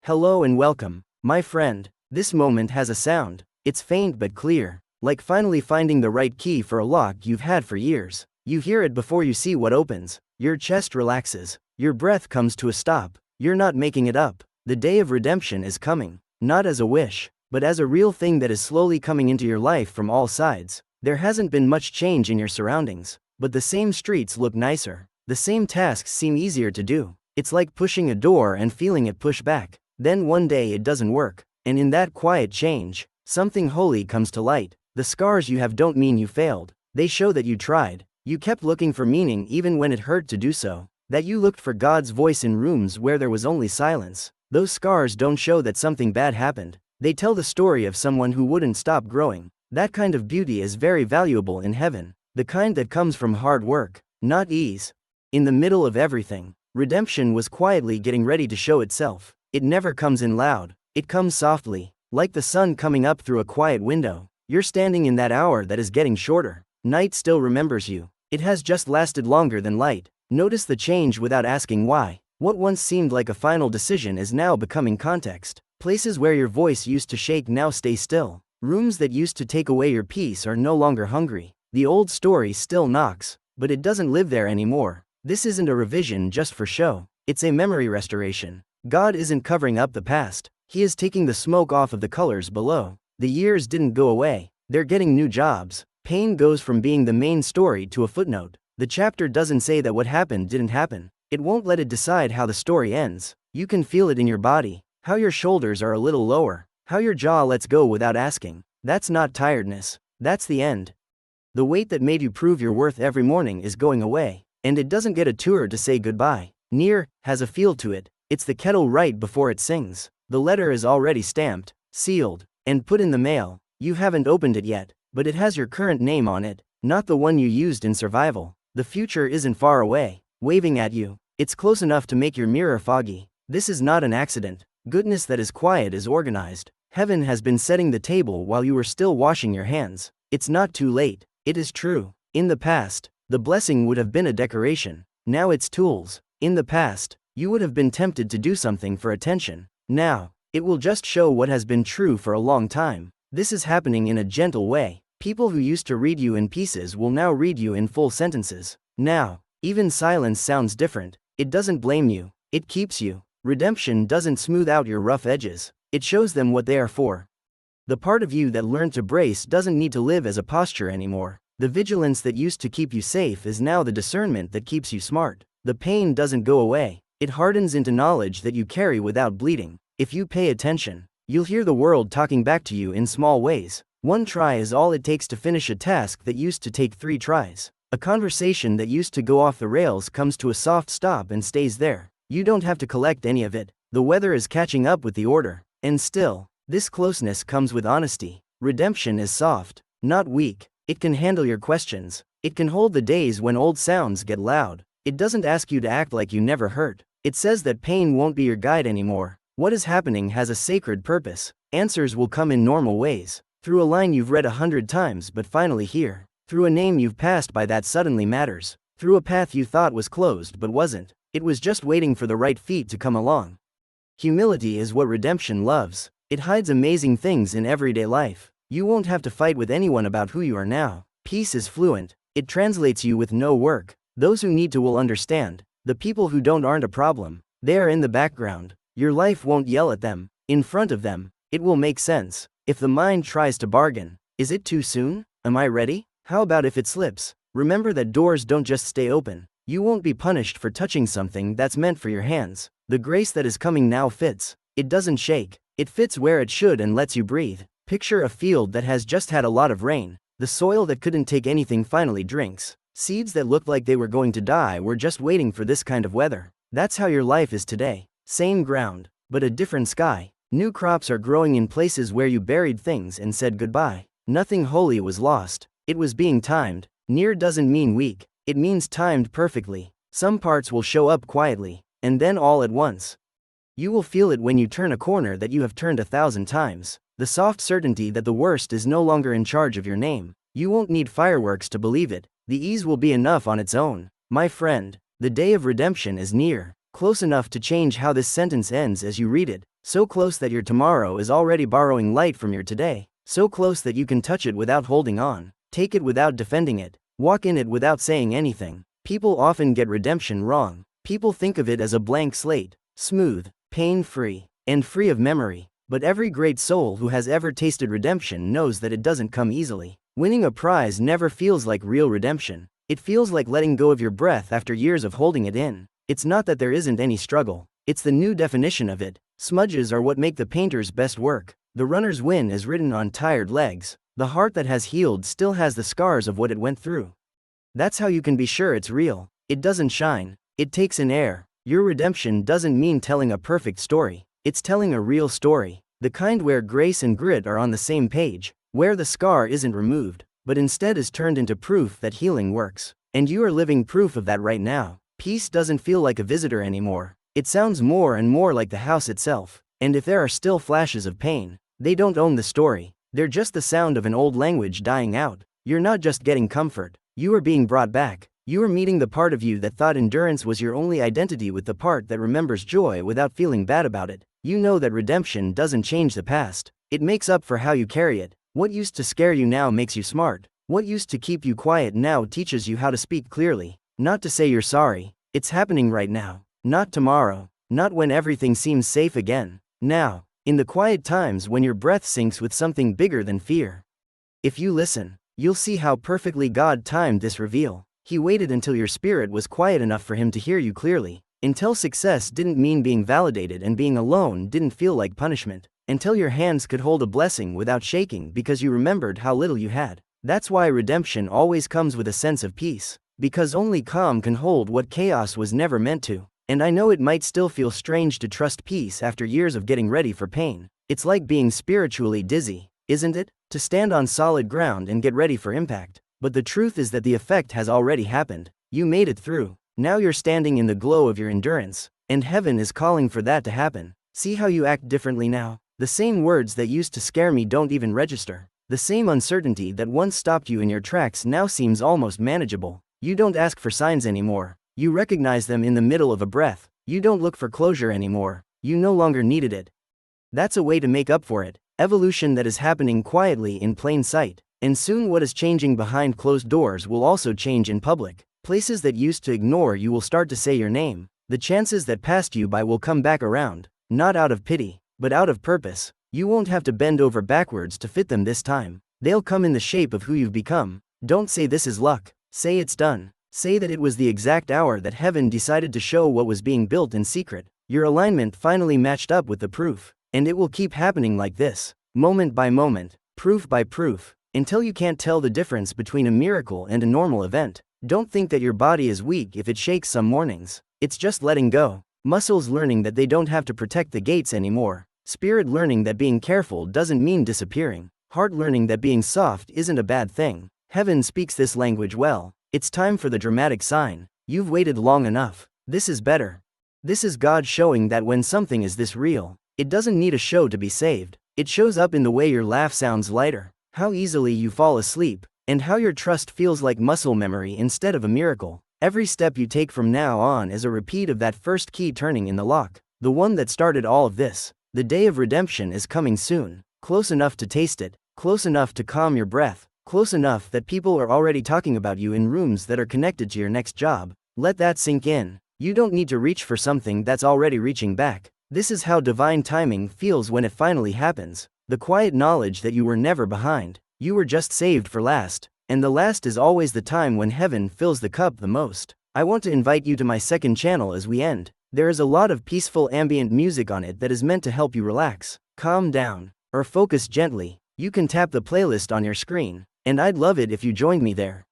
Hello and welcome, my friend. This moment has a sound. It's faint but clear, like finally finding the right key for a lock you've had for years. You hear it before you see what opens. Your chest relaxes. Your breath comes to a stop. You're not making it up. The day of redemption is coming, not as a wish, but as a real thing that is slowly coming into your life from all sides. There hasn't been much change in your surroundings, but the same streets look nicer. The same tasks seem easier to do. It's like pushing a door and feeling it push back. Then one day it doesn't work, and in that quiet change, something holy comes to light. The scars you have don't mean you failed. They show that you tried. You kept looking for meaning even when it hurt to do so. That you looked for God's voice in rooms where there was only silence. Those scars don't show that something bad happened. They tell the story of someone who wouldn't stop growing. That kind of beauty is very valuable in heaven. The kind that comes from hard work, not ease. In the middle of everything, redemption was quietly getting ready to show itself. It never comes in loud. It comes softly, like the sun coming up through a quiet window. You're standing in that hour that is getting shorter. Night still remembers you. It has just lasted longer than light. Notice the change without asking why. What once seemed like a final decision is now becoming context. Places where your voice used to shake now stay still. Rooms that used to take away your peace are no longer hungry. The old story still knocks, but it doesn't live there anymore. This isn't a revision just for show. It's a memory restoration. God isn't covering up the past. He is taking the smoke off of the colors below. The years didn't go away. They're getting new jobs. Pain goes from being the main story to a footnote. The chapter doesn't say that what happened didn't happen. It won't let it decide how the story ends. You can feel it in your body. How your shoulders are a little lower. How your jaw lets go without asking. That's not tiredness. That's the end. The weight that made you prove your worth every morning is going away. And it doesn't get a tour to say goodbye. Near has a feel to it. It's the kettle right before it sings. The letter is already stamped, sealed, and put in the mail. You haven't opened it yet, but it has your current name on it, not the one you used in survival. The future isn't far away, waving at you. It's close enough to make your mirror foggy. This is not an accident. Goodness that is quiet is organized. Heaven has been setting the table while you were still washing your hands. It's not too late. It is true. In the past, the blessing would have been a decoration. Now it's tools. In the past, you would have been tempted to do something for attention. Now, it will just show what has been true for a long time. This is happening in a gentle way. People who used to read you in pieces will now read you in full sentences. Now, even silence sounds different. It doesn't blame you. It keeps you. Redemption doesn't smooth out your rough edges. It shows them what they are for. The part of you that learned to brace doesn't need to live as a posture anymore. The vigilance that used to keep you safe is now the discernment that keeps you smart. The pain doesn't go away. It hardens into knowledge that you carry without bleeding. If you pay attention, you'll hear the world talking back to you in small ways. One try is all it takes to finish a task that used to take 3 tries. A conversation that used to go off the rails comes to a soft stop and stays there. You don't have to collect any of it. The weather is catching up with the order. And still, this closeness comes with honesty. Redemption is soft, not weak. It can handle your questions. It can hold the days when old sounds get loud. It doesn't ask you to act like you never hurt. It says that pain won't be your guide anymore. What is happening has a sacred purpose. Answers will come in normal ways. Through a line you've read 100 times but finally hear. Through a name you've passed by that suddenly matters. Through a path you thought was closed but wasn't. It was just waiting for the right feet to come along. Humility is what redemption loves. It hides amazing things in everyday life. You won't have to fight with anyone about who you are now. Peace is fluent. It translates you with no work. Those who need to will understand. The people who don't aren't a problem. They are in the background. Your life won't yell at them. In front of them, it will make sense. If the mind tries to bargain, is it too soon? Am I ready? How about if it slips? Remember that doors don't just stay open. You won't be punished for touching something that's meant for your hands. The grace that is coming now fits. It doesn't shake. It fits where it should and lets you breathe. Picture a field that has just had a lot of rain. The soil that couldn't take anything finally drinks. Seeds that looked like they were going to die were just waiting for this kind of weather. That's how your life is today. Same ground, but a different sky. New crops are growing in places where you buried things and said goodbye. Nothing holy was lost. It was being timed. Near doesn't mean weak. It means timed perfectly. Some parts will show up quietly, and then all at once. You will feel it when you turn a corner that you have turned 1,000 times. The soft certainty that the worst is no longer in charge of your name. You won't need fireworks to believe it. The ease will be enough on its own. My friend, the day of redemption is near. Close enough to change how this sentence ends as you read it. So close that your tomorrow is already borrowing light from your today. So close that you can touch it without holding on, take it without defending it, walk in it without saying anything. People often get redemption wrong. People think of it as a blank slate, smooth, pain-free, and free of memory. But every great soul who has ever tasted redemption knows that it doesn't come easily. Winning a prize never feels like real redemption. It feels like letting go of your breath after years of holding it in. It's not that there isn't any struggle. It's the new definition of it. Smudges are what make the painter's best work. The runner's win is written on tired legs. The heart that has healed still has the scars of what it went through. That's how you can be sure it's real. It doesn't shine. It takes an air. Your redemption doesn't mean telling a perfect story. It's telling a real story. The kind where grace and grit are on the same page. Where the scar isn't removed, but instead is turned into proof that healing works. And you are living proof of that right now. Peace doesn't feel like a visitor anymore. It sounds more and more like the house itself. And if there are still flashes of pain, they don't own the story. They're just the sound of an old language dying out. You're not just getting comfort. You are being brought back. You are meeting the part of you that thought endurance was your only identity with the part that remembers joy without feeling bad about it. You know that redemption doesn't change the past. It makes up for how you carry it. What used to scare you now makes you smart. What used to keep you quiet now teaches you how to speak clearly. Not to say you're sorry. It's happening right now. Not tomorrow. Not when everything seems safe again. Now. In the quiet times when your breath sinks with something bigger than fear. If you listen, you'll see how perfectly God timed this reveal. He waited until your spirit was quiet enough for him to hear you clearly. Until success didn't mean being validated and being alone didn't feel like punishment. Until your hands could hold a blessing without shaking because you remembered how little you had. That's why redemption always comes with a sense of peace. Because only calm can hold what chaos was never meant to. And I know it might still feel strange to trust peace after years of getting ready for pain. It's like being spiritually dizzy, isn't it? To stand on solid ground and get ready for impact. But the truth is that the effect has already happened. You made it through. Now you're standing in the glow of your endurance. And heaven is calling for that to happen. See how you act differently now? The same words that used to scare me don't even register. The same uncertainty that once stopped you in your tracks now seems almost manageable. You don't ask for signs anymore. You recognize them in the middle of a breath. You don't look for closure anymore. You no longer needed it. That's a way to make up for it. Evolution that is happening quietly in plain sight. And soon what is changing behind closed doors will also change in public. Places that used to ignore you will start to say your name. The chances that passed you by will come back around. Not out of pity, but out of purpose. You won't have to bend over backwards to fit them this time. They'll come in the shape of who you've become. Don't say this is luck. Say it's done. Say that it was the exact hour that heaven decided to show what was being built in secret. Your alignment finally matched up with the proof. And it will keep happening like this. Moment by moment, proof by proof, until you can't tell the difference between a miracle and a normal event. Don't think that your body is weak if it shakes some mornings. It's just letting go. Muscles learning that they don't have to protect the gates anymore. Spirit learning that being careful doesn't mean disappearing. Heart learning that being soft isn't a bad thing. Heaven speaks this language well. It's time for the dramatic sign. You've waited long enough. This is better. This is God showing that when something is this real, it doesn't need a show to be saved. It shows up in the way your laugh sounds lighter, how easily you fall asleep, and how your trust feels like muscle memory instead of a miracle. Every step you take from now on is a repeat of that first key turning in the lock, the one that started all of this. The day of redemption is coming soon, close enough to taste it, close enough to calm your breath, close enough that people are already talking about you in rooms that are connected to your next job. Let that sink in. You don't need to reach for something that's already reaching back. This is how divine timing feels when it finally happens. The quiet knowledge that you were never behind. You were just saved for last. And the last is always the time when heaven fills the cup the most. I want to invite you to my second channel as we end. There is a lot of peaceful ambient music on it that is meant to help you relax, calm down, or focus gently. You can tap the playlist on your screen. And I'd love it if you joined me there.